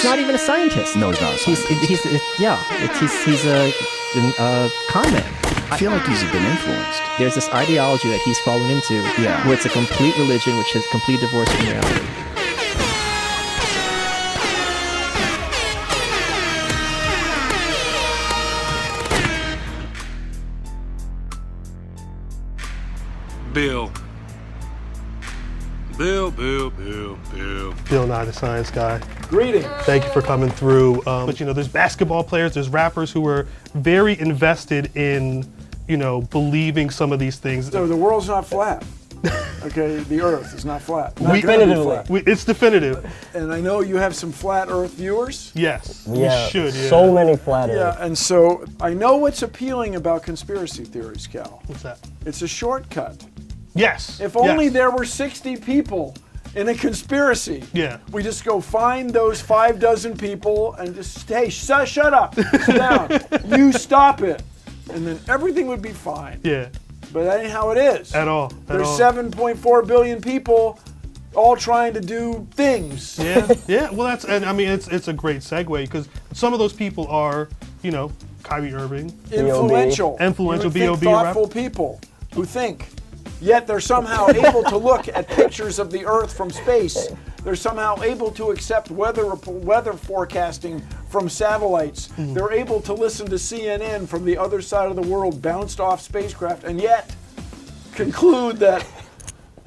He's not even a scientist. No, he's not a scientist. He's a con man. I feel like he's been influenced. There's this ideology that he's fallen into, where it's a complete religion, which is complete divorce from reality. Bill, Nye the Science Guy. Greetings. Thank you for coming through. But you know, there's basketball players, there's rappers who are very invested in, you know, believing some of these things. So the world's not flat. Okay, the Earth is not flat. It's definitive. And I know you have some flat Earth viewers. Yes, yeah, we should. Yeah. So many flat Earth. Yeah, and so I know what's appealing about conspiracy theories, Cal. What's that? It's a shortcut. Yes. If only there were 60 people in a conspiracy. Yeah. We just go find those 5 dozen people and just, hey, shut up, sit down, you stop it. And then everything would be fine. Yeah. But that ain't how it is. At all. There's 7.4 billion people all trying to do things. Yeah, yeah. Well, it's a great segue because some of those people are, you know, Kyrie Irving. Influential. B.o.B. Thoughtful people who think. Yet they're somehow able to look at pictures of the Earth from space. They're somehow able to accept weather forecasting from satellites. Mm-hmm. They're able to listen to CNN from the other side of the world, bounced off spacecraft, and yet conclude that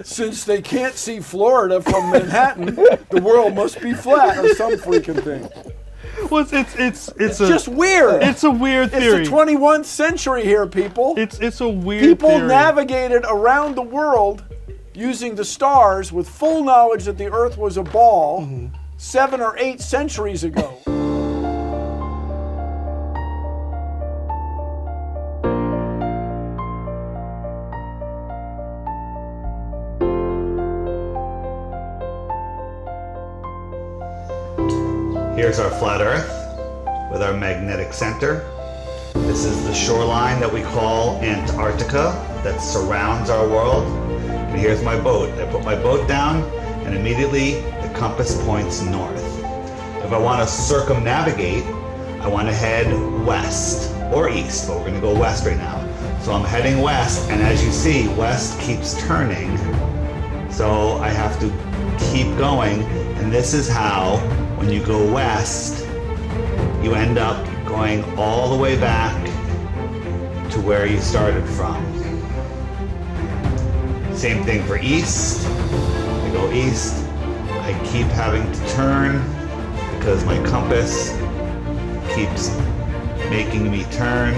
since they can't see Florida from Manhattan, the world must be flat or some freaking thing. Well, it's just weird. It's a weird theory. It's the 21th century here, people. It's a weird people theory. Navigated around the world using the stars with full knowledge that the Earth was a ball 7 or 8 centuries ago. Here's our flat Earth with our magnetic center. This is the shoreline that we call Antarctica that surrounds our world. And here's my boat. I put my boat down and immediately the compass points north. If I want to circumnavigate, I want to head west or east, but we're going to go west right now. So I'm heading west, and as you see, west keeps turning. So I have to keep going, and this is how, when you go west, you end up going all the way back to where you started from. Same thing for east. I go east, I keep having to turn because my compass keeps making me turn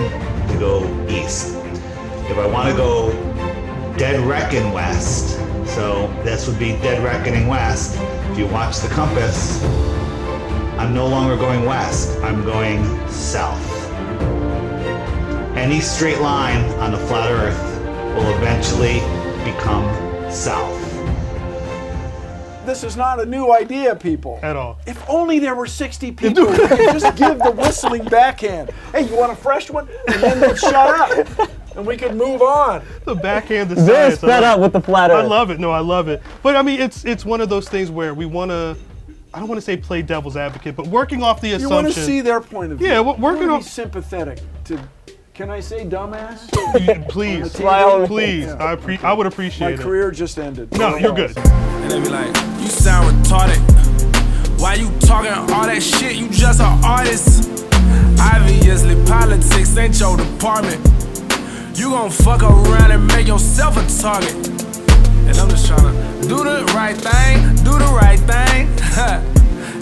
to go east. If I want to go dead reckon west, so this would be dead reckoning west, if you watch the compass, I'm no longer going west, I'm going south. Any straight line on the flat Earth will eventually become south. This is not a new idea, people. At all. If only there were 60 people who could just give the whistling backhand. Hey, you want a fresh one? And then they'd shut up. And we could move on. The backhand of They're science. fed up with the flat Earth. I love it. No, I love it. But I mean, it's one of those things where we want to, I don't want to say play devil's advocate, but working off the assumption. You want to see their point of view. Yeah, working off. Be sympathetic to. Can I say dumbass? Please, please. Yeah. I would appreciate it. My career just ended. No, you're good. And they be like, you sound retarded. Why you talking all that shit? You just an artist. Obviously, politics ain't your department. You gon' fuck around and make yourself a target. And I'm just tryna do the right thing, do the right thing.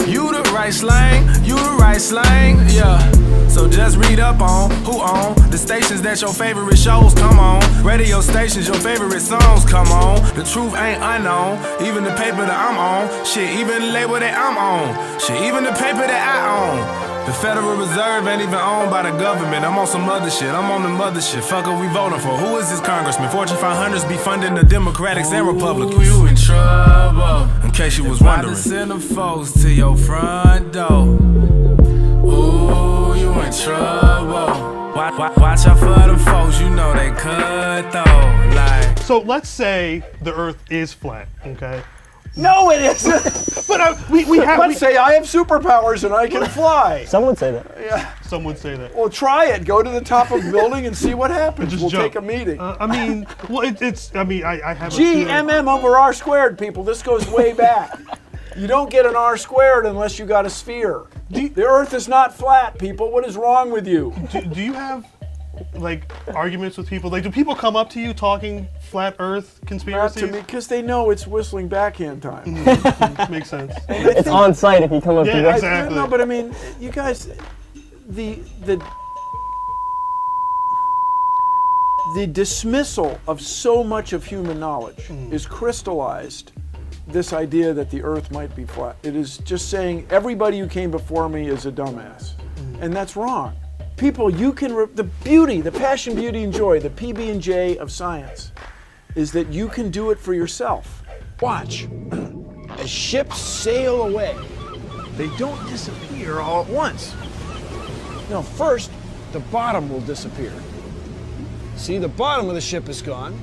You the right slang, you the right slang, yeah. So just read up on who own the stations that your favorite shows come on. Radio stations, your favorite songs come on. The truth ain't unknown, even the paper that I'm on. Shit, even the label that I'm on. Shit, even the paper that I own. The Federal Reserve ain't even owned by the government. I'm on some other shit, I'm on the mother shit. Fuck are we voting for? Who is this congressman? Fortune 500s be funding the Democrats and Republicans. You in trouble, in case you was wondering. Send them folks to your front door. Ooh, you in trouble. Watch out for them folks, you know they cut though. Like. So let's say the Earth is flat, okay? No, it isn't. But we have. Let's say I have superpowers and I can fly. Some would say that. Yeah. Some would say that. Well, try it. Go to the top of the building and see what happens. Just we'll jump. take a meeting. I mean, well, I have a GMM over R squared, people. This goes way back. You don't get an R squared unless you got a sphere. The Earth is not flat, people. What is wrong with you? Do you have like arguments with people? Like, do people come up to you talking flat Earth Not conspiracies? to me, because they know it's whistling backhand time. Makes sense. It's on site if you come up to Yeah, that. exactly. No, but I mean, you guys, the dismissal of so much of human knowledge is crystallized this idea that the Earth might be flat. It is just saying everybody who came before me is a dumbass, and that's wrong. People, you can the beauty, the passion, beauty, and joy, the PB&J of science, is that you can do it for yourself. Watch as ships sail away. They don't disappear all at once. No, first the bottom will disappear. See, the bottom of the ship is gone.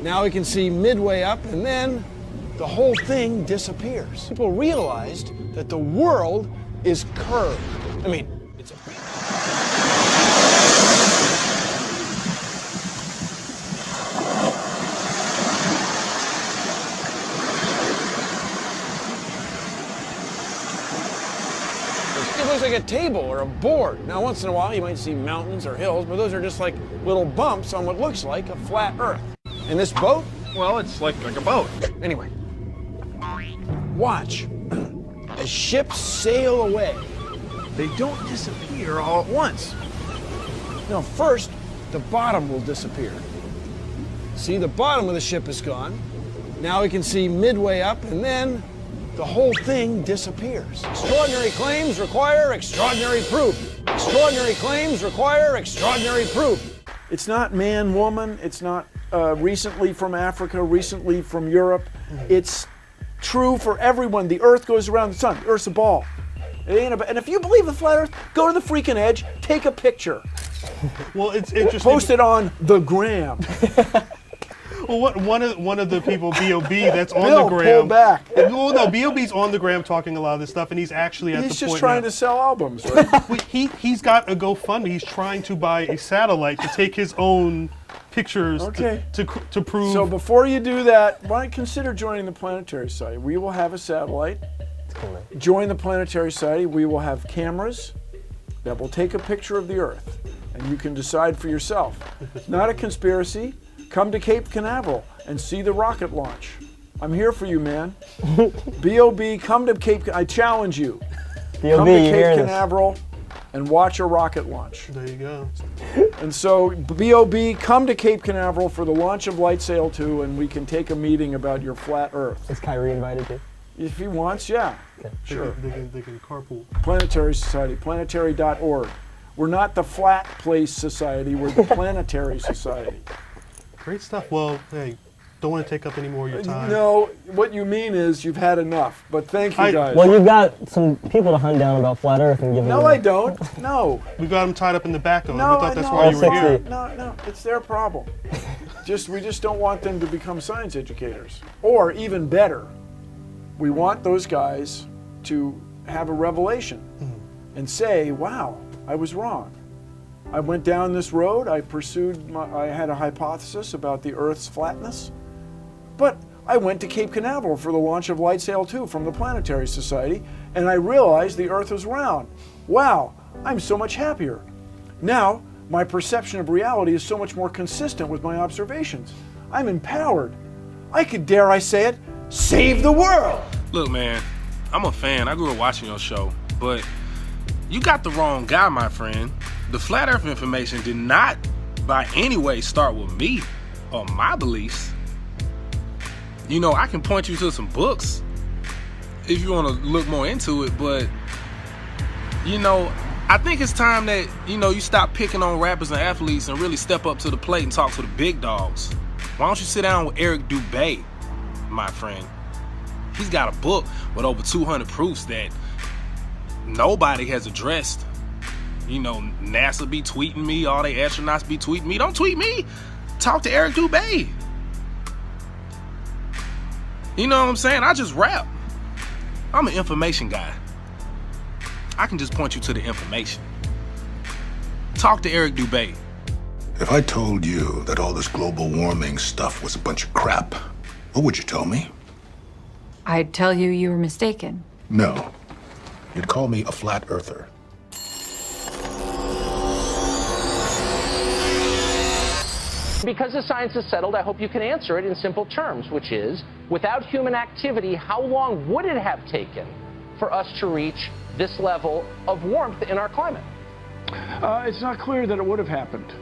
Now we can see midway up, and then the whole thing disappears. People realized that the world is curved. I mean, it's a... It looks like a table or a board. Now, once in a while, you might see mountains or hills, but those are just like little bumps on what looks like a flat Earth. And this boat, well, it's like a boat. Anyway, watch as ships sail away. They don't disappear all at once. No, first, the bottom will disappear. See, the bottom of the ship is gone. Now we can see midway up, and then the whole thing disappears. Extraordinary claims require extraordinary proof. Extraordinary claims require extraordinary proof. It's not man, woman. It's not recently from Africa, recently from Europe. It's true for everyone. The Earth goes around the sun. The Earth's a ball. It ain't about, and if you believe the flat Earth, go to the freaking edge, take a picture. Well, it's interesting. Post it on the gram. Well, one of the people, B.o.B, that's on Bill, the gram. pull back. Well, no, B.o.B's on the gram talking a lot of this stuff, and he's actually at the point He's just trying now. to sell albums, right? He's got a GoFundMe. He's trying to buy a satellite to take his own pictures Okay. to prove. So before you do that, why don't you consider joining the Planetary Society? We will have a satellite. Join the Planetary Society. We will have cameras that will take a picture of the Earth, and you can decide for yourself. Not a conspiracy. Come to Cape Canaveral and see the rocket launch. I'm here for you, man. B.o.B, come to Cape. I challenge you. B.o.B, Come to you Cape hearing this? Canaveral and watch a rocket launch. There you go. And so, B.o.B, come to Cape Canaveral for the launch of Light Sail 2, and we can take a meeting about your flat Earth. Is Kyrie invited to? If he wants, yeah. Sure. They can carpool. Planetary Society, planetary.org. We're not the Flat Place Society, we're the Planetary Society. Great stuff. Well, hey, don't want to take up any more of your time. No, what you mean is you've had enough, but thank you guys. Well, you've got some people to hunt down about flat Earth and give them. No, I don't. No. We got them tied up in the back, though. No, We thought that's no. why you were here. No, it's their problem. We just don't want them to become science educators. Or even better, we want those guys to have a revelation and say, wow, I was wrong. I went down this road, I had a hypothesis about the Earth's flatness, but I went to Cape Canaveral for the launch of Light Sail 2 from the Planetary Society, and I realized the Earth was round. Wow, I'm so much happier. Now, my perception of reality is so much more consistent with my observations. I'm empowered. I could, dare I say it, save the world. Look, man, I'm a fan. I grew up watching your show, but you got the wrong guy, my friend. The flat Earth information did not by any way start with me or my beliefs. You know, I can point you to some books if you want to look more into it, but you know, I think it's time that, you know, you stop picking on rappers and athletes and really step up to the plate and talk to the big dogs. Why don't you sit down with Eric Dubé, my friend? He's got a book with over 200 proofs that nobody has addressed. You know, NASA be tweeting me, all they astronauts be tweeting me. Don't tweet me. Talk to Eric Dubé. You know what I'm saying? I just rap. I'm an information guy. I can just point you to the information. Talk to Eric Dubé. If I told you that all this global warming stuff was a bunch of crap, what would you tell me? I'd tell you you were mistaken. No. You'd call me a flat earther. Because the science is settled, I hope you can answer it in simple terms, which is, without human activity, how long would it have taken for us to reach this level of warmth in our climate? It's not clear that it would have happened.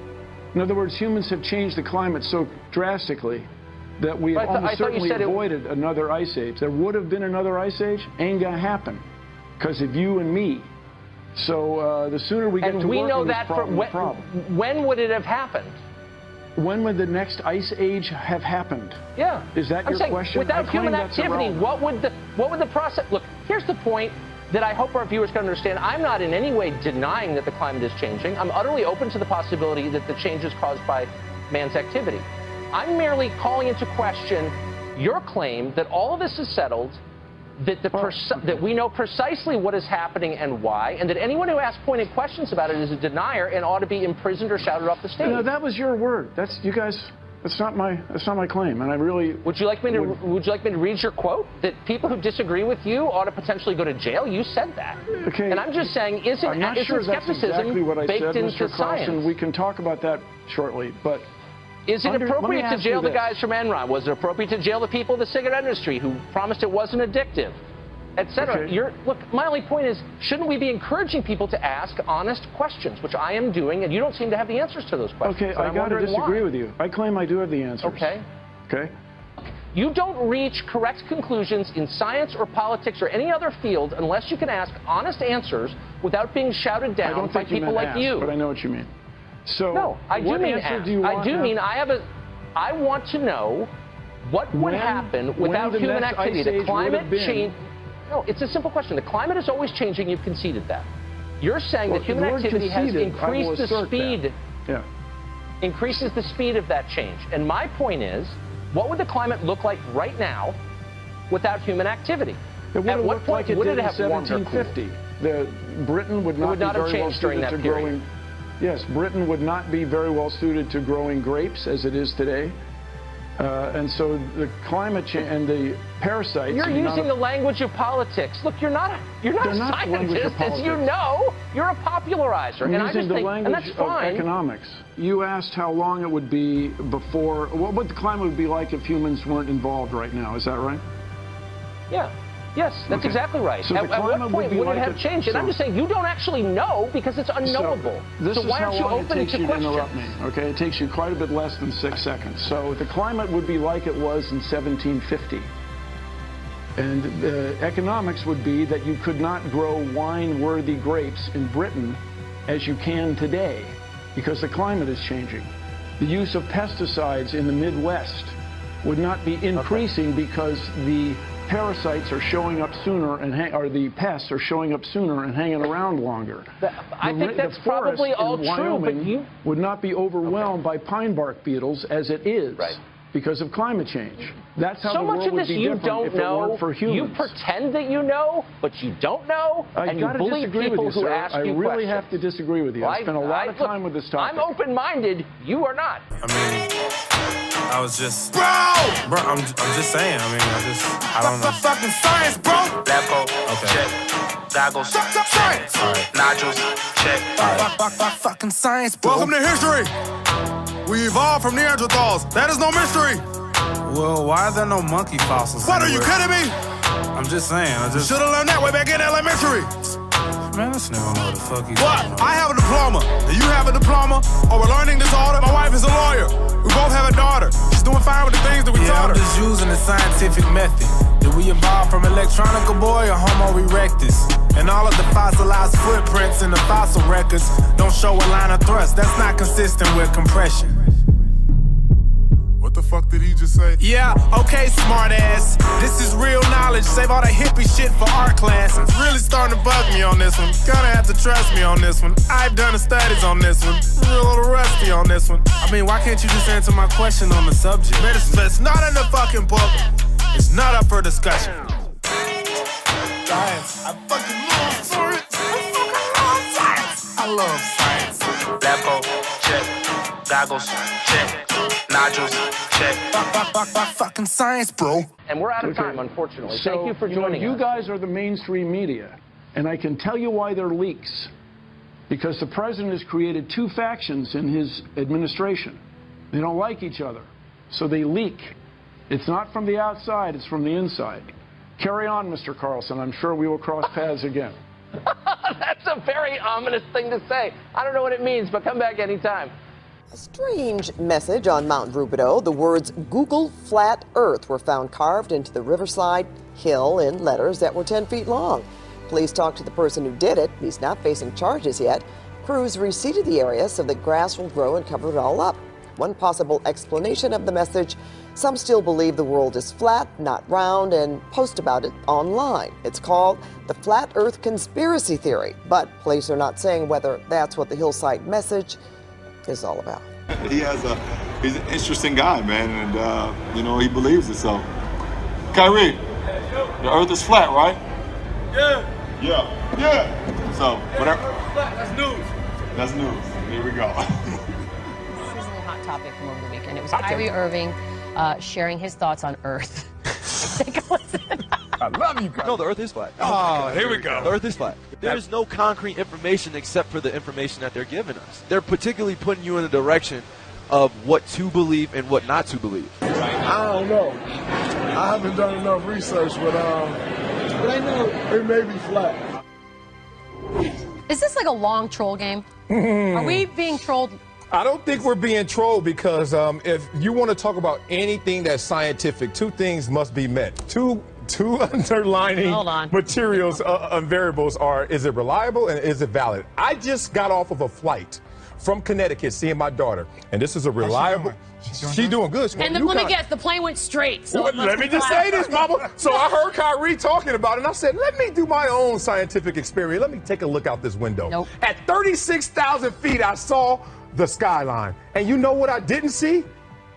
In other words, humans have changed the climate so drastically that we have almost certainly avoided another ice age. There would have been another ice age, ain't gonna happen because of you and me. So the sooner we get to work on this problem, the problem. When would it have happened? When would the next ice age have happened? Yeah. Is that your question? Without human activity, what would the process look? Here's the point that I hope our viewers can understand. I'm not in any way denying that the climate is changing. I'm utterly open to the possibility that the change is caused by man's activity. I'm merely calling into question your claim that all of this is settled, that that we know precisely what is happening and why, and that anyone who asks pointed questions about it is a denier and ought to be imprisoned or shouted off the stage. No, that was your word. That's you guys. That's not my claim, and I really. Would you like me to read your quote? That people who disagree with you ought to potentially go to jail. You said that. Okay. And I'm just saying, isn't sure skepticism exactly what I baked said, into Mr. science? Carlson. We can talk about that shortly, but. Is it appropriate to jail the guys from Enron? Was it appropriate to jail the people in the cigarette industry who promised it wasn't addictive, etc.? Okay. Look, my only point is, shouldn't we be encouraging people to ask honest questions, which I am doing, and you don't seem to have the answers to those questions. Okay, I got to disagree with you. I claim I do have the answers. Okay. Okay. You don't reach correct conclusions in science or politics or any other field unless you can ask honest answers without being shouted down by people like you. But I know what you mean. So no, I do mean ask. I want to know what would happen without human activity. The climate change. No, it's a simple question. The climate is always changing. You've conceded that. You're saying that human activity has increased the speed. Yeah. Increases the speed of that change. And my point is, what would the climate look like right now without human activity? At what point would it have warmed or cooled? Britain would not have changed during that period. Yes, Britain would not be very well suited to growing grapes as it is today. And so the climate change and the parasites. You're using the language of politics. Look, you're not a scientist, as you know. You're a popularizer. I'm and I just the think, language and that's fine. of economics. You asked how long it would be before, what the climate would be like if humans weren't involved right now. Is that right? Yeah. Yes, that's exactly right. So at what point would it have changed? And I'm just saying, you don't actually know because it's unknowable. So why aren't you open to questions? Interrupt me, okay? It takes you quite a bit less than 6 seconds. So the climate would be like it was in 1750. And the economics would be that you could not grow wine-worthy grapes in Britain as you can today because the climate is changing. The use of pesticides in the Midwest would not be increasing because the parasites are showing up sooner or the pests are showing up sooner and hanging around longer. I think that's probably all true, but you would not be overwhelmed by pine bark beetles as it is because of climate change. That's how so the much world of this would be you different don't if it know. weren't for humans. You pretend that you know, but you don't know, and you bully people who ask you questions. I really have to disagree with you. I spent a lot of time with this topic. I'm open-minded. You are not. I mean, I was just, bro, I'm just saying. I mean, I don't know. Fucking science, bro. Lab coat, okay. Check. Goggles, science. All right. Nodules, check. Fucking science, bro. Welcome to history. We evolved from Neanderthals. That is no mystery. Well, why are there no monkey fossils? What, are you kidding me? I'm just saying. Should have learned that way back in elementary. Man, this nigga don't know what the fuck he's talking about. I have a diploma. Do you have a diploma? Or we're learning disorder? My wife is a lawyer. We both have a daughter. She's doing fine with the things that we taught her. I'm just using the scientific method. Did we evolve from electronica boy or Homo erectus? And all of the fossilized footprints in the fossil records don't show a line of thrust. That's not consistent with compression. What the fuck did he just say? Yeah, okay, smartass. This is real knowledge. Save all the hippie shit for art class. It's really starting to bug me on this one. Gonna have to trust me on this one. I've done the studies on this one. Real little rusty on this one. I mean, why can't you just answer my question on the subject? Man, it's not in the fucking book. It's not up for discussion. Science. I fucking love science. I love science. Lepo, check. Goggles, check. Nodules, check. Fucking science, bro. And we're out of time, unfortunately. So, Thank you for joining You us. guys are the mainstream media, and I can tell you why they're leaks. Because the president has created two factions in his administration. They don't like each other, so they leak. It's not from the outside, it's from the inside. Carry on, Mr. Carlson. I'm sure we will cross paths again. That's a very ominous thing to say. I don't know what it means, but come back anytime. A strange message on Mount Rubidoux. The words Google Flat Earth were found carved into the riverside hill in letters that were 10 feet long. Police talked to the person who did it. He's not facing charges yet. Crews reseeded the area so that grass will grow and cover it all up. One possible explanation of the message: some still believe the world is flat, not round, and post about it online. It's called the Flat Earth Conspiracy Theory, but police are not saying whether that's what the hillside message is all about. He's an interesting guy, man, and he believes it. So, Kyrie, the Earth is flat, right? Yeah. So, whatever. That's news. That's news. Here we go. This is a hot topic from over the weekend. It was Kyrie Irving sharing his thoughts on Earth. Take a listen. I love you guys. No, the Earth is flat. Oh, here we go. The Earth is flat. There is no concrete information except for the information that they're giving us. They're particularly putting you in a direction of what to believe and what not to believe. I don't know. I haven't done enough research, but I know it may be flat. Is this like a long troll game? Are we being trolled? I don't think we're being trolled because if you want to talk about anything that's scientific, two things must be met. Two underlining materials and variables are: is it reliable and is it valid? I just got off of a flight from Connecticut seeing my daughter, and this is a reliable. She's doing good. And let me guess, the plane went straight. So let me just say this, Mama. So I heard Kyrie talking about it, and I said, let me do my own scientific experiment. Let me take a look out this window. Nope. At 36,000 feet, I saw the skyline. And you know what I didn't see?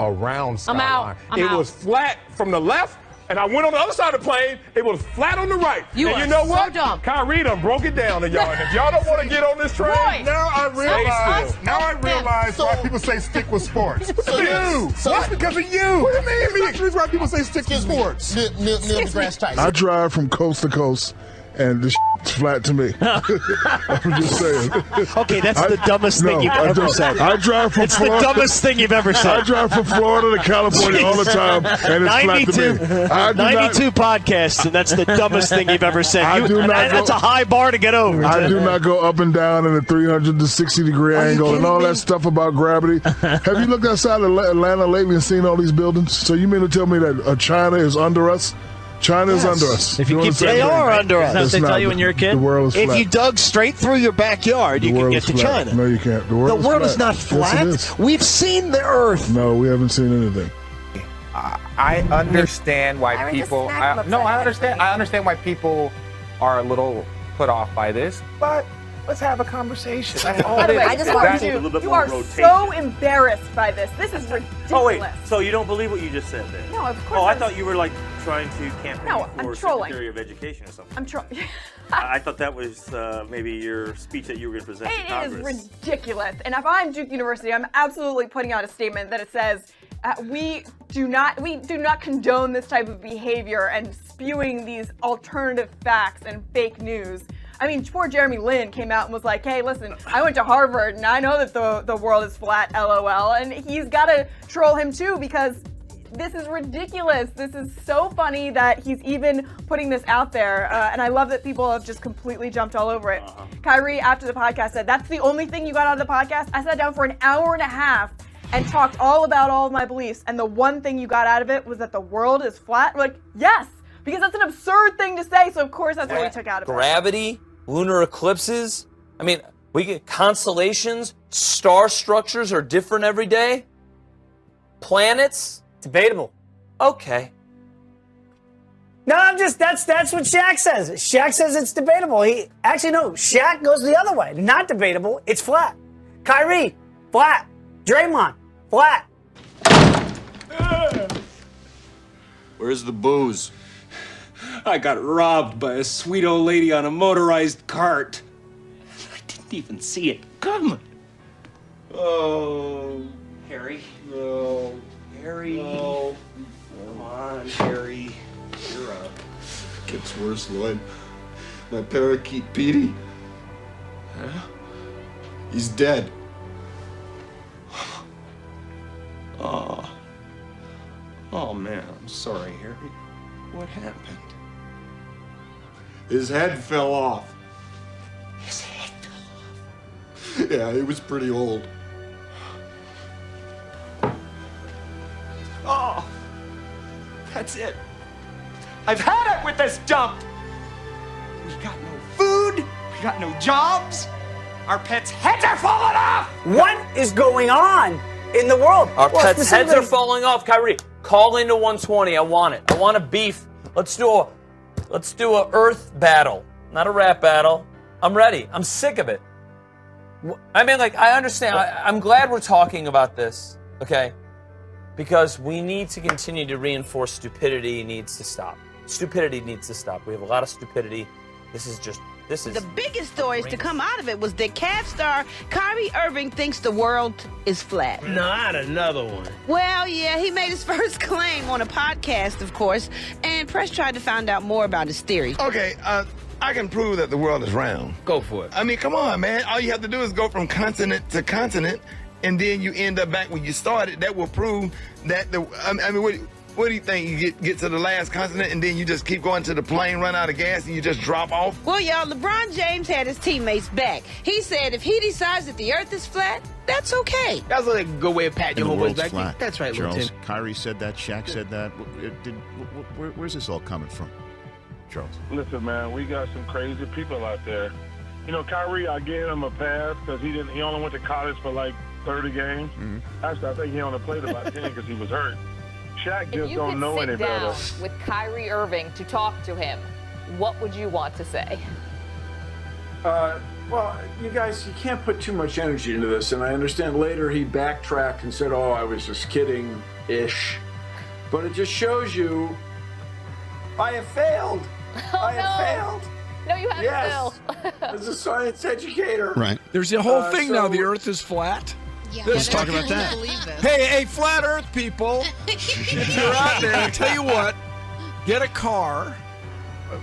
A round skyline. I'm out. Was flat from the left, and I went on the other side of the plane. It was flat on the right. You and are you know what? so dumb. Kyrie done broke it down to y'all. And if y'all don't want to get on this train, Roy, Now I realize why people say stick with sports. What's because of you? What do you mean? That's why people say stick with sports. Neil deGrasse Tyson. I drive from coast to coast, and this is flat to me. I'm just saying. Okay, that's the dumbest thing you've ever said. I drive from It's Florida. the dumbest thing you've ever said. I drive from Florida to California all the time, and it's flat to me. 92 podcasts, and that's the dumbest thing you've ever said. That's a high bar to get over. I do not go up and down in a 360-degree angle and all that stuff about gravity. Have you looked outside of Atlanta lately and seen all these buildings? So you mean to tell me that China is under us? China is under us. If you keep, they are under us. That's what they tell you when you're a kid. The world is flat. If you dug straight through your backyard, you can get to China. No, you can't. The world is not flat. Yes, it is. We've seen the Earth. No, we haven't seen anything. I understand why people. I understand why people are a little put off by this, but let's have a conversation. That's all By the it way, is. I just want to. You are so embarrassed by this. This is ridiculous. Oh wait, so you don't believe what you just said then? No, of course. Oh, I thought you were like trying to campaign for trolling. Secretary of Education or something. I'm trolling. I thought that was maybe your speech that you were going to present to Congress. It is ridiculous. And if I'm Duke University, I'm absolutely putting out a statement that it says we do not condone this type of behavior and spewing these alternative facts and fake news. I mean, poor Jeremy Lin came out and was like, hey, listen, I went to Harvard and I know that the world is flat, LOL. And he's got to troll him too because this is ridiculous. This is so funny that he's even putting this out there. And I love that people have just completely jumped all over it. Kyrie, after the podcast, said, that's the only thing you got out of the podcast? I sat down for an hour and a half and talked all about all of my beliefs. And the one thing you got out of it was that the world is flat? We're like, yes, because that's an absurd thing to say. So, of course, that's what we took out of it. Gravity, lunar eclipses. I mean, we get constellations, star structures are different every day. Planets. Debatable. Okay. No, that's what Shaq says. Shaq says it's debatable. Shaq goes the other way. Not debatable. It's flat. Kyrie, flat. Draymond, flat. Where's the booze? I got robbed by a sweet old lady on a motorized cart. I didn't even see it coming. Oh, Harry. No. Harry. No. Come on, Harry. You're up. Gets worse, Lloyd. My parakeet, Petey. Huh? He's dead. Oh. Oh, man, I'm sorry, Harry. What happened? His head fell off. His head fell off? Yeah, he was pretty old. Oh, that's it. I've had it with this dump. We got no food. We got no jobs. Our pets' heads are falling off. What is going on in the world? Our Well, pets' heads are specifically- falling off. Kyrie, call into 120. I want it. I want a beef. Let's do a Earth battle, not a rap battle. I'm ready. I'm sick of it. I mean, like, I understand. I'm glad we're talking about this, okay? Because we need to continue to reinforce stupidity needs to stop. Stupidity needs to stop. We have a lot of stupidity. This is The biggest stories to come out of it was that Cavs star Kyrie Irving thinks the world is flat. No, I had another one. Well, yeah, he made his first claim on a podcast, of course, and press tried to find out more about his theory. Okay, I can prove that the world is round. Go for it. I mean, come on, man. All you have to do is go from continent to continent, and then you end up back where you started. That will prove that what do you think? You get to the last continent, and then you just keep going till the plane run out of gas, and you just drop off? Well, y'all, LeBron James had his teammates back. He said if he decides that the earth is flat, that's okay. That's a good way of patting your homeboys back. Flat. That's right, Charles. Lieutenant. Kyrie said that. Shaq said that. Where's this all coming from, Charles? Listen, man, we got some crazy people out there. You know, Kyrie, I gave him a pass because he only went to college for like 30 games. Mm-hmm. Actually, I think he only played about 10 because he was hurt. Shaq If just you don't could know sit any down better. with Kyrie Irving to talk to him, what would you want to say? Well, you guys, you can't put too much energy into this, and I understand later he backtracked and said, oh, I was just kidding-ish. But it just shows you, I have failed. I have failed. No, you haven't, Yes. Bill. As a science educator. Right. There's a whole thing now, the earth is flat. Let's talk about that. Hey, flat earth people, if you're out there, I tell you what, get a car,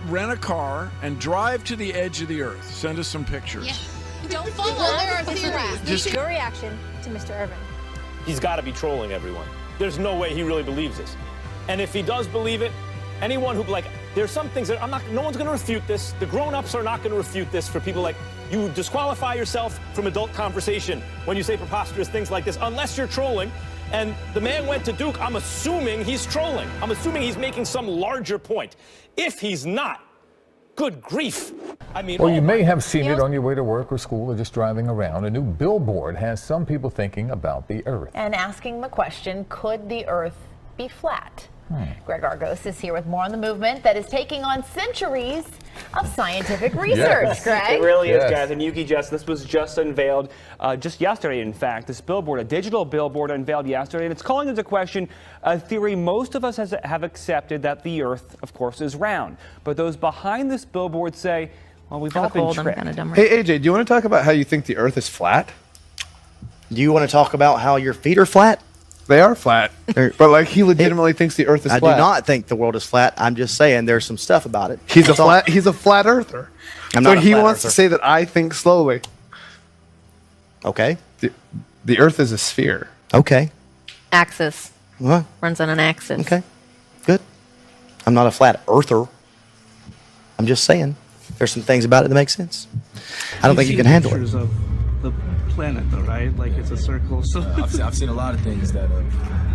rent a car, and drive to the edge of the earth. Send us some pictures. Don't follow their theories. Just your reaction to Mr. Irving. He's got to be trolling everyone. There's no way he really believes this. And if he does believe it, anyone who, like, there's some things that no one's going to refute this. The grown-ups are not going to refute this. For people like, you disqualify yourself from adult conversation when you say preposterous things like this, unless you're trolling. And the man went to Duke. I'm assuming he's trolling. I'm assuming he's making some larger point. If he's not, good grief. I mean, Well, you may have seen it on your way to work or school or just driving around. A new billboard has some people thinking about the Earth. And asking the question, could the Earth be flat? Greg Argos is here with more on the movement that is taking on centuries of scientific research. Greg? It really is, guys. And Yuki, this was just unveiled just yesterday, in fact. This billboard, a digital billboard unveiled yesterday, and it's calling into question a theory most of us have accepted, that the Earth, of course, is round. But those behind this billboard say, well, we've all been tricked. Hey, AJ, do you want to talk about how you think the Earth is flat? Do you want to talk about how your feet are flat? They are flat. But, like, he legitimately thinks the Earth is I flat. do not think the world is flat. I'm just saying there's some stuff about it. He's a flat earther. I'm so not a he flat wants to earther. say that I think slowly. Okay. The Earth is a sphere. Okay. Axis. What? Runs on an axis. Okay. Good. I'm not a flat earther. I'm just saying there's some things about it that make sense. I don't think you can handle it. Pictures of the planet, though, right? Like it's a circle. So I've seen a lot of things that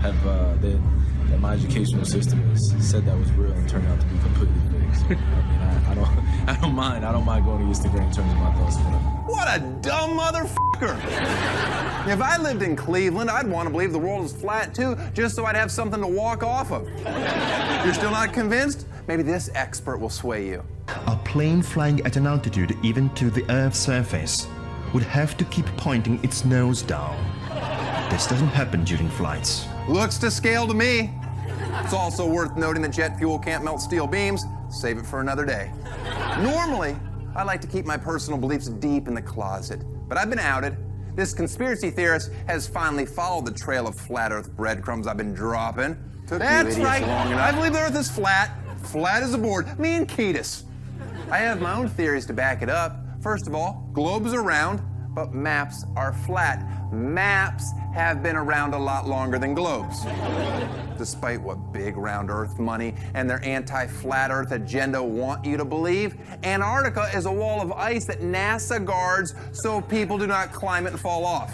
that my educational system has said that was real and turned out to be completely fake. So, I don't mind. I don't mind going to Instagram and turning my thoughts around. What a dumb motherfucker! If I lived in Cleveland, I'd want to believe the world is flat too, just so I'd have something to walk off of. You're still not convinced? Maybe this expert will sway you. A plane flying at an altitude even to the Earth's surface would have to keep pointing its nose down. This doesn't happen during flights. Looks to scale to me. It's also worth noting that jet fuel can't melt steel beams. Save it for another day. Normally, I like to keep my personal beliefs deep in the closet, but I've been outed. This conspiracy theorist has finally followed the trail of flat Earth breadcrumbs I've been dropping. That's right. I believe the Earth is flat as a board. Me and Ketis. I have my own theories to back it up. First of all, globes are round, but maps are flat. Maps have been around a lot longer than globes. Despite what big round Earth money and their anti-flat Earth agenda want you to believe, Antarctica is a wall of ice that NASA guards so people do not climb it and fall off.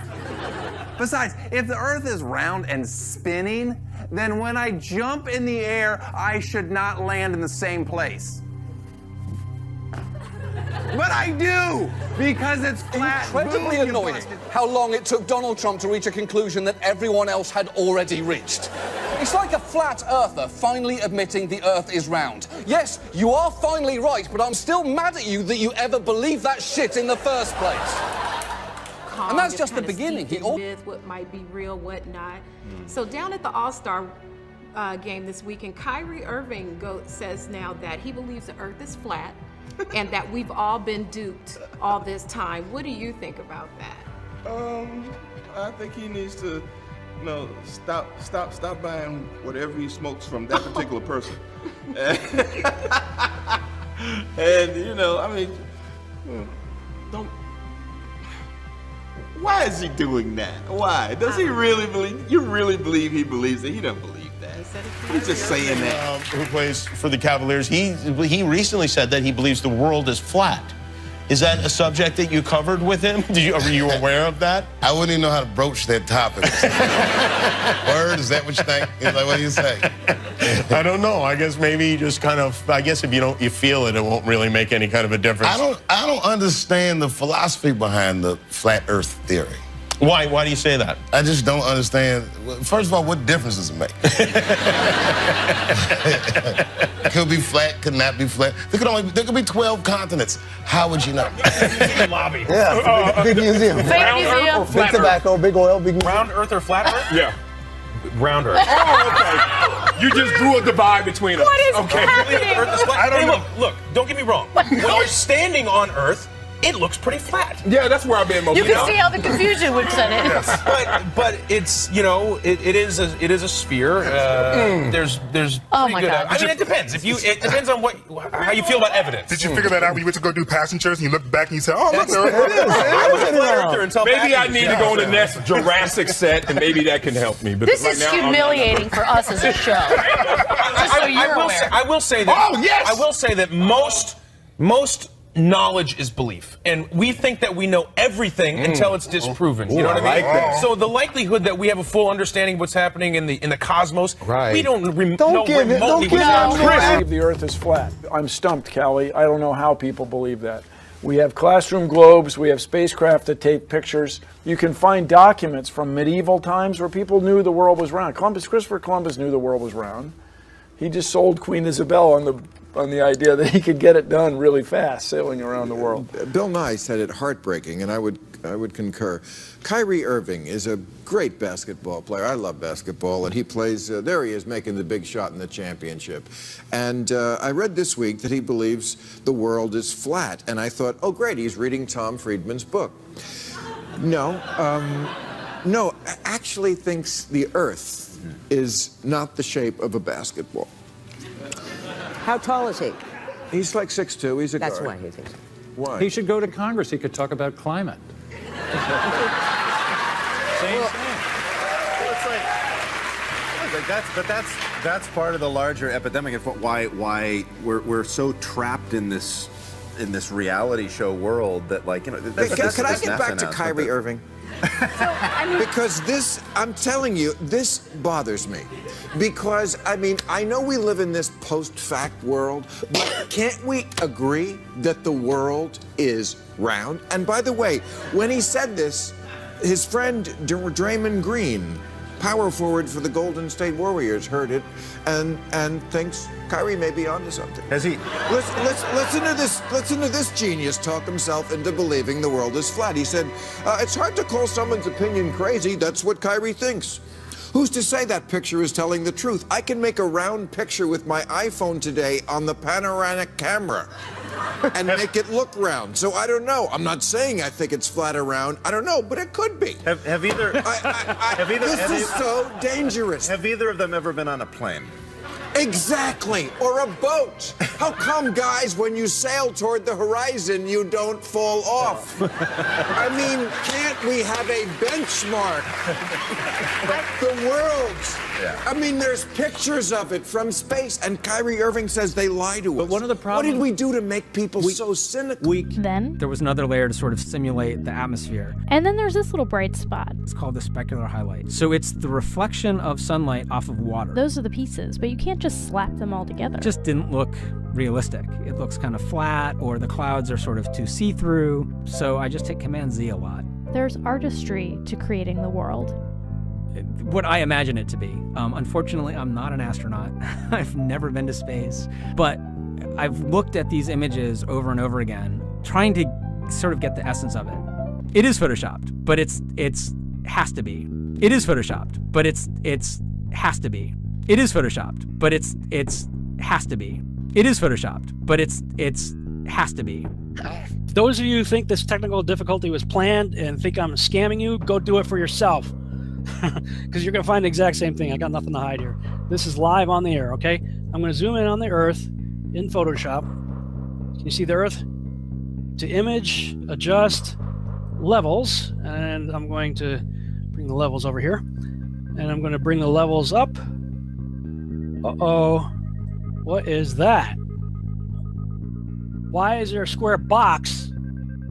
Besides, if the Earth is round and spinning, then when I jump in the air, I should not land in the same place. But I do, because it's flat. Incredibly annoying how long it took Donald Trump to reach a conclusion that everyone else had already reached. It's like a flat earther finally admitting the Earth is round. Yes, you are finally right, but I'm still mad at you that you ever believed that shit in the first place. And that's just the beginning. Myth, what might be real, what not. So down at the All-Star game this weekend, Kyrie Irving says now that he believes the Earth is flat and that we've all been duped all this time. What do you think about that? I think he needs to, stop buying whatever he smokes from that particular person. And don't. Why is he doing that? Why? Does he really believe? You really believe he believes it? He doesn't believe that. He's just saying that. Who plays for the Cavaliers? He recently said that he believes the world is flat. Is that a subject that you covered with him? Are you aware of that? I wouldn't even know how to broach that topic. Word, is that what you think? Like, what do you say? I don't know. I guess maybe just kind of. I guess if you feel it, it won't really make any kind of a difference. I don't understand the philosophy behind the flat Earth theory. Why? Why do you say that? I just don't understand. First of all, what difference does it make? Could be flat, could not be flat. There could be 12 continents. How would you know? Lobby. Yeah, big museum. Fake museum. Big tobacco, big oil, big museum. Round Earth or flat Earth? Yeah. Round Earth. Oh, okay. You just drew a divide between us. What is happening? Earth is flat. I don't know. Look, don't get me wrong. When you're standing on Earth, it looks pretty flat. Yeah, that's where I've been most. You can see how the confusion would set in. Yes. But it's it is a sphere. There's oh my good. God. I mean, it depends. It depends on how you feel about evidence. Did you figure that out when you went to go do passengers and you looked back and you said, "Oh, look, I was a flat earther until maybe I need to go on the next Jurassic set, and maybe that can help me." But This is humiliating for us as a show. Just so you're aware. I will say that. Oh yes. I will say that most knowledge is belief, and we think that we know everything until it's disproven. You know what I mean? like that. So the likelihood that we have a full understanding of what's happening in the cosmos, we don't know remotely what's happening. I believe the Earth is flat. I'm stumped, Callie. I don't know how people believe that. We have classroom globes. We have spacecraft that take pictures. You can find documents from medieval times where people knew the world was round. Christopher Columbus knew the world was round. He just sold Queen Isabel on the idea that he could get it done really fast, sailing around the world. Bill Nye said it heartbreaking, and I would concur. Kyrie Irving is a great basketball player. I love basketball, and he plays, there he is making the big shot in the championship. And I read this week that he believes the world is flat, and I thought, oh great, he's reading Tom Friedman's book. No, actually thinks the Earth is not the shape of a basketball. How tall is he? He's like 6'2". He's a guard. That's why he thinks. Why? He should go to Congress. He could talk about climate. That's part of the larger epidemic of why we're so trapped in this reality show world that Can I get back to Kyrie Irving? Because this, I'm telling you, this bothers me. Because, I know we live in this post-fact world, but can't we agree that the world is round? And by the way, when he said this, his friend Draymond Green, power forward for the Golden State Warriors, heard it and thinks Kyrie may be onto something. Has he? Listen to this genius talk himself into believing the world is flat. He said, it's hard to call someone's opinion crazy. That's what Kyrie thinks. Who's to say that picture is telling the truth? I can make a round picture with my iPhone today on the panoramic camera and make it look round. So I don't know. I'm not saying I think it's flat around. I don't know, but it could be. Have either... This is so dangerous. Have either of them ever been on a plane? Exactly, or a boat. How come, guys, when you sail toward the horizon, you don't fall off? I mean, can't we have a benchmark? The world's. Yeah. I mean, there's pictures of it from space, and Kyrie Irving says they lie to us. But one of the problems... What did we do to make people so cynical? Then there was another layer to sort of simulate the atmosphere. And then there's this little bright spot. It's called the specular highlight. So it's the reflection of sunlight off of water. Those are the pieces, but you can't just slap them all together. It just didn't look realistic. It looks kind of flat, or the clouds are sort of too see-through. So I just hit Command Z a lot. There's artistry to creating the world. What I imagine it to be. Unfortunately, I'm not an astronaut. I've never been to space. But I've looked at these images over and over again, trying to sort of get the essence of it. It is photoshopped, but it's has to be. It is photoshopped, but it's has to be. It is photoshopped, but it's has to be. It is photoshopped, but it's has to be. Those of you who think this technical difficulty was planned and think I'm scamming you, go do it for yourself. Because you're going to find the exact same thing. I got nothing to hide here. This is live on the air, okay? I'm going to zoom in on the Earth in Photoshop. Can you see the Earth? To image, adjust, levels, and I'm going to bring the levels over here. And I'm going to bring the levels up. Uh-oh. What is that? Why is there a square box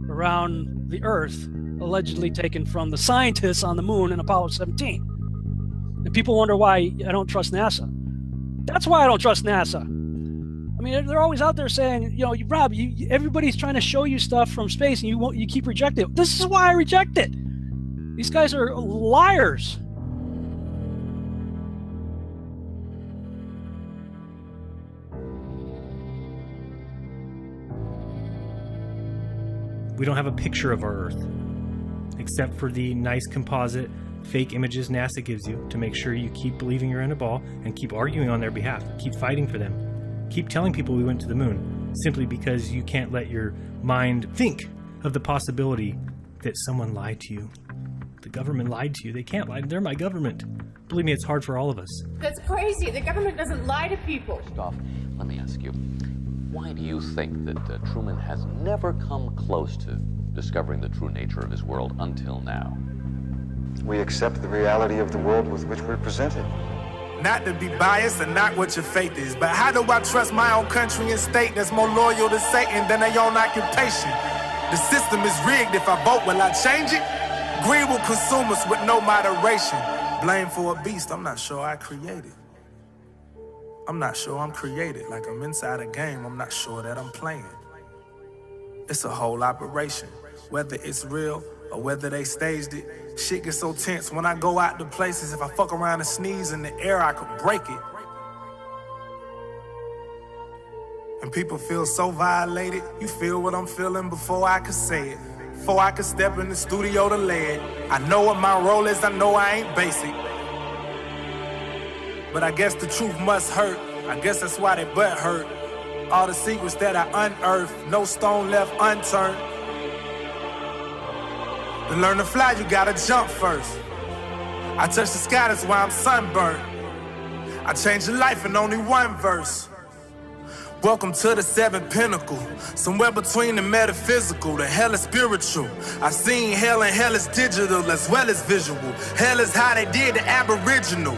around the Earth allegedly taken from the scientists on the moon in Apollo 17? And people wonder why I don't trust NASA. That's why I don't trust NASA. I mean, they're always out there saying, you know, Rob, everybody's trying to show you stuff from space and you keep rejecting it. This is why I reject it. These guys are liars. We don't have a picture of our Earth, except for the nice composite fake images NASA gives you to make sure you keep believing you're in a ball and keep arguing on their behalf, keep fighting for them, keep telling people we went to the moon, simply because you can't let your mind think of the possibility that someone lied to you. The government lied to you. They can't lie. They're my government. Believe me, it's hard for all of us. That's crazy. The government doesn't lie to people. First off, let me ask you, why do you think that Truman has never come close to discovering the true nature of his world until now? We accept the reality of the world with which we're presented. Not to be biased and not what your faith is, but how do I trust my own country and state that's more loyal to Satan than their own occupation? The system is rigged. If I vote, will I change it? Greed will consume us with no moderation. Blame for a beast I'm not sure I created. I'm not sure I'm created. Like I'm inside a game, I'm not sure that I'm playing. It's a whole operation. Whether it's real or whether they staged it, shit gets so tense when I go out to places. If I fuck around and sneeze in the air, I could break it. And people feel so violated. You feel what I'm feeling before I could say it. Before I could step in the studio to lay it. I know what my role is, I know I ain't basic. But I guess the truth must hurt. I guess that's why they butt hurt. All the secrets that I unearthed, no stone left unturned. To learn to fly, you gotta jump first. I touch the sky, that's why I'm sunburnt. I changed your life in only one verse. Welcome to the seventh pinnacle, somewhere between the metaphysical, the hell is spiritual. I've seen hell, and hell is digital as well as visual. Hell is how they did the aboriginal.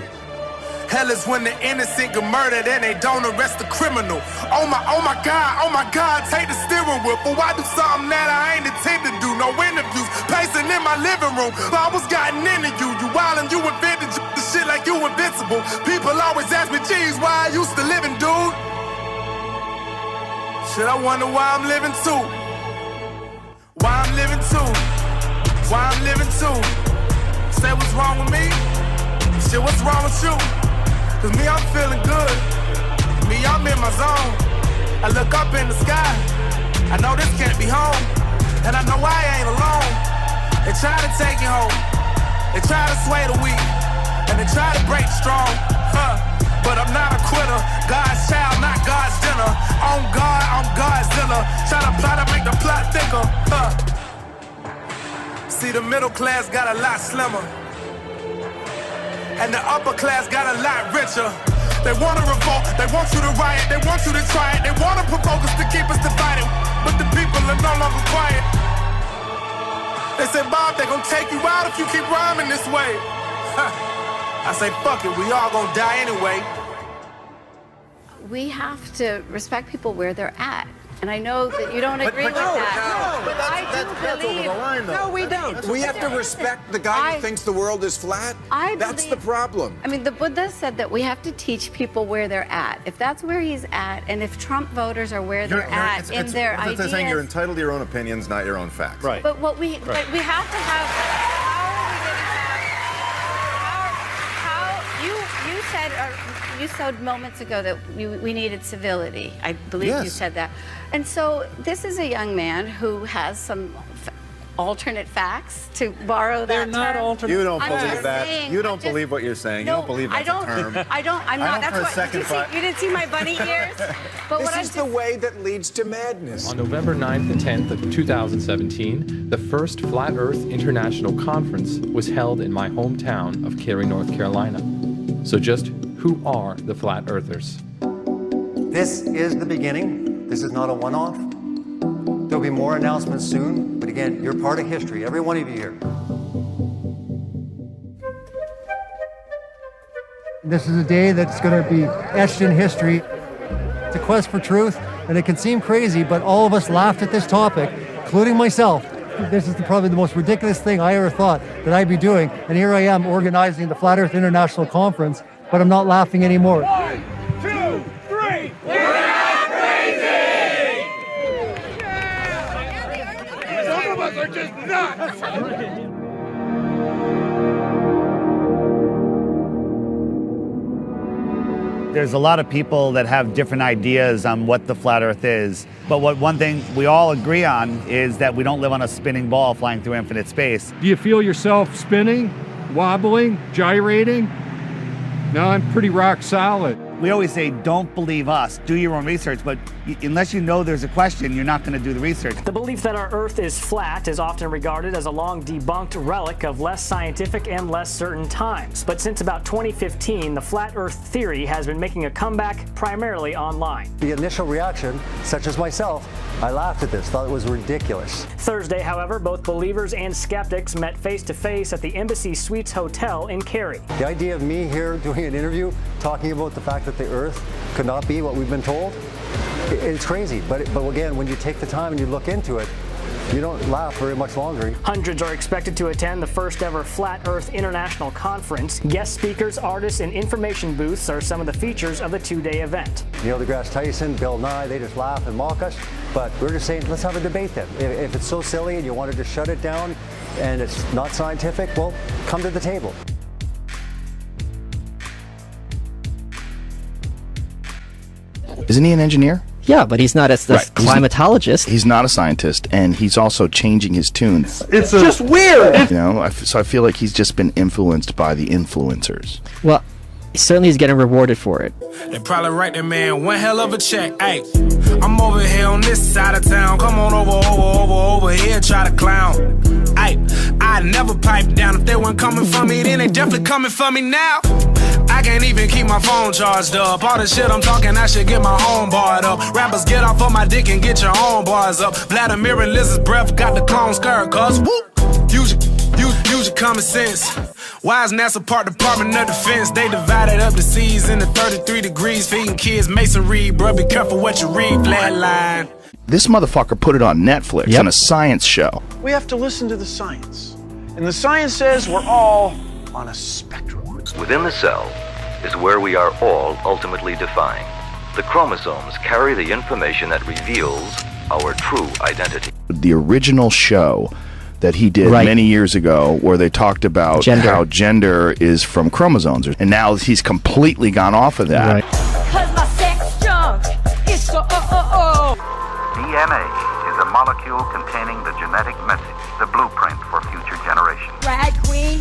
Hell is when the innocent get murdered and they don't arrest the criminal. Oh my God, take the steering wheel. But why do something that I ain't intended to do? No interviews, pacing in my living room. I was gotten into you wildin', you invented the shit like you invincible. People always ask me, geez, why I used to living, dude? Shit, I wonder why I'm living too. Why I'm living too. Why I'm living too. Say what's wrong with me? Shit, what's wrong with you? Cause me, I'm feeling good. Me, I'm in my zone. I look up in the sky. I know this can't be home. And I know I ain't alone. They try to take you home. They try to sway the weak. And they try to break strong, but I'm not a quitter. God's child, not God's dinner. On God, I'm Godzilla. Try to plot to make the plot thicker, See, the middle class got a lot slimmer, and the upper class got a lot richer. They want to revolt, they want you to riot, they want you to try it, they want to provoke us to keep us divided, but the people are no longer quiet. They say, Bob, they gonna take you out if you keep rhyming this way. I say, fuck it, we all gonna die anyway. We have to respect people where they're at. And I know that you don't agree with that. But I do believe. No, we don't. We have to respect the guy who thinks the world is flat. That's the problem. I mean, the Buddha said that we have to teach people where they're at. If that's where he's at, and if Trump voters are where they're at in their ideas. It's saying you're entitled to your own opinions, not your own facts. Right. But what we have to have. You said moments ago that we needed civility. I believe you said that. And so this is a young man who has some alternate facts, to borrow that term. They're not alternate. You don't believe that. Saying, you don't believe what you're saying. No, you don't believe that's a term. I'm not. That's what. You didn't see my bunny ears? But this is the way that leads to madness. On November 9th and 10th of 2017, the first Flat Earth International Conference was held in my hometown of Cary, North Carolina. So just who are the Flat Earthers? This is the beginning. This is not a one-off. There'll be more announcements soon, but again, you're part of history, every one of you here. This is a day that's going to be etched in history. It's a quest for truth, and it can seem crazy, but all of us laughed at this topic, including myself. This is probably the most ridiculous thing I ever thought that I'd be doing, and here I am organizing the Flat Earth International Conference, but I'm not laughing anymore. 1, 2, 3. We're not crazy! Some of us are just nuts! There's a lot of people that have different ideas on what the flat Earth is, but one thing we all agree on is that we don't live on a spinning ball flying through infinite space. Do you feel yourself spinning, wobbling, gyrating? No, I'm pretty rock solid. We always say, don't believe us, do your own research, but unless you know there's a question, you're not going to do the research. The belief that our Earth is flat is often regarded as a long debunked relic of less scientific and less certain times. But since about 2015, the flat Earth theory has been making a comeback primarily online. The initial reaction, such as myself, I laughed at this, thought it was ridiculous. Thursday, however, both believers and skeptics met face-to-face at the Embassy Suites Hotel in Cary. The idea of me here doing an interview, talking about the fact that the Earth could not be what we've been told, it's crazy. But again, when you take the time and you look into it, you don't laugh very much longer. Hundreds are expected to attend the first ever Flat Earth International Conference. Guest speakers, artists, and information booths are some of the features of the two-day event. Neil deGrasse Tyson, Bill Nye, they just laugh and mock us. But we're just saying, let's have a debate then. If it's so silly and you wanted to shut it down and it's not scientific, well, come to the table. Isn't he an engineer? Yeah, but he's not a climatologist. He's not a scientist, and he's also changing his tune. It's just weird. You know, so I feel like he's just been influenced by the influencers. Well, certainly he's getting rewarded for it. They probably write that man one hell of a check. Hey, I'm over here on this side of town. Come on over here, try to clown. Hey, I never pipe down. If they weren't coming for me, then they definitely coming for me now. I can't even keep my phone charged up. All the shit I'm talking, I should get my own barred up. Rappers, get off of my dick and get your own bars up. Vladimir and Liz's breath got the clone skirt, cuz whoop. Use your common sense. Why is NASA part Department of Defense? They divided up the seas into 33 degrees, feeding kids masonry. Bro, be careful what you read, flatline. This motherfucker put it on Netflix on a science show. We have to listen to the science. And the science says we're all on a spectrum. Within the cell is where we are all ultimately defined. The chromosomes carry the information that reveals our true identity. The original show that he did many years ago where they talked about how gender is from chromosomes, and now he's completely gone off of that. Cause my sex junk is so DNA is a molecule containing the genetic message, the blueprint for future generations. Drag queen,